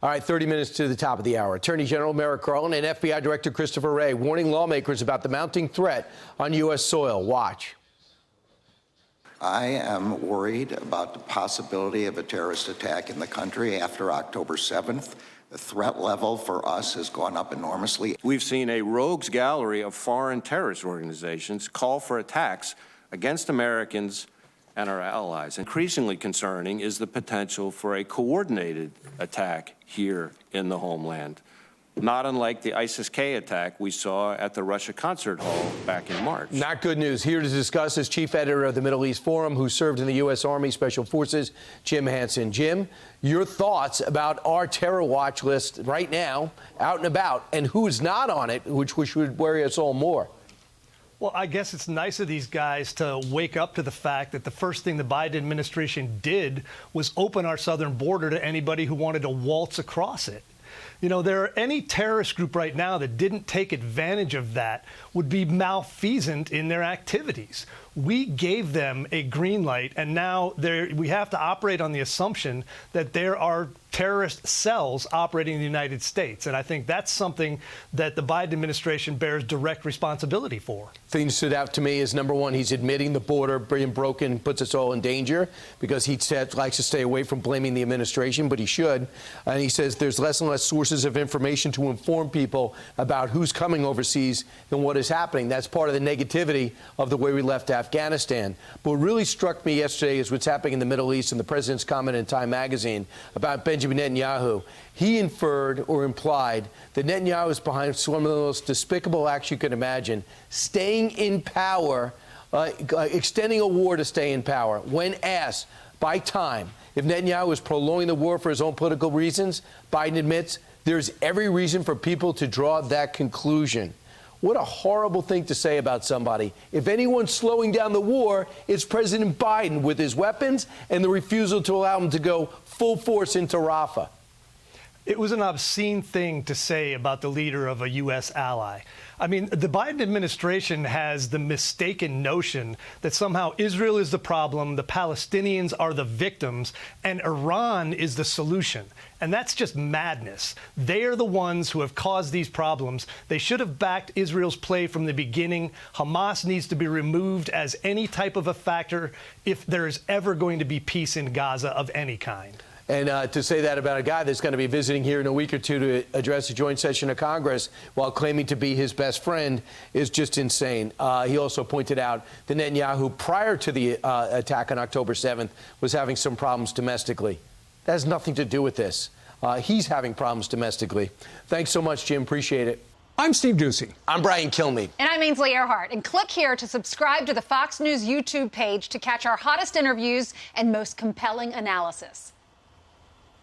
All right, 30 minutes to the top of the hour. Attorney General Merrick Garland and FBI Director Christopher Wray warning lawmakers about the mounting threat on U.S. soil. Watch. I am worried about the possibility of a terrorist attack in the country after October 7th. The threat level for us has gone up enormously. We've seen a rogues gallery of foreign terrorist organizations call for attacks against Americans and our allies. Increasingly concerning is the potential for a coordinated attack here in the homeland, not unlike the ISIS-K attack we saw at the Russia Concert Hall back in March. Not good news. Here to discuss is Chief Editor of the Middle East Forum, who served in the U.S. Army Special Forces, Jim Hanson. Jim, your thoughts about our terror watch list right now, out and about, and who's not on it, which should worry us all more. Well, I guess it's nice of these guys to wake up to the fact that the first thing the Biden administration did was open our southern border to anybody who wanted to waltz across it. You know, any terrorist group right now that didn't take advantage of that would be malfeasant in their activities. We gave them a green light, and now we have to operate on the assumption that there are terrorist cells operating in the United States. And I think that's something that the Biden administration bears direct responsibility for. Thing that stood out to me is, number one, he's admitting the border being broken puts us all in danger, because he likes to stay away from blaming the administration, but he should. And he says there's less and less sources of information to inform people about who's coming overseas and what is happening. That's part of the negativity of the way we left Afghanistan. But what really struck me yesterday is what's happening in the Middle East and the president's comment in Time magazine about Benjamin Netanyahu. He inferred or implied that Netanyahu is behind some of the most despicable acts you can imagine, staying in power, extending a war to stay in power. When asked by Time if Netanyahu is prolonging the war for his own political reasons, Biden admits there's every reason for people to draw that conclusion. What a horrible thing to say about somebody. If anyone's slowing down the war, it's President Biden with his weapons and the refusal to allow him to go full force into Rafah. It was an obscene thing to say about the leader of a U.S. ally. I mean, the Biden administration has the mistaken notion that somehow Israel is the problem, the Palestinians are the victims, and Iran is the solution. And that's just madness. They are the ones who have caused these problems. They should have backed Israel's play from the beginning. Hamas needs to be removed as any type of a factor if there is ever going to be peace in Gaza of any kind. And to say that about a guy that's going to be visiting here in a week or two to address a joint session of Congress while claiming to be his best friend is just insane. He also pointed out that Netanyahu, prior to the attack on October 7th, was having some problems domestically. That has nothing to do with this. He's having problems domestically. Thanks so much, Jim. Appreciate it. I'm Steve Doocy. I'm Brian Kilmeade. And I'm Ainsley Earhart. And click here to subscribe to the Fox News YouTube page to catch our hottest interviews and most compelling analysis.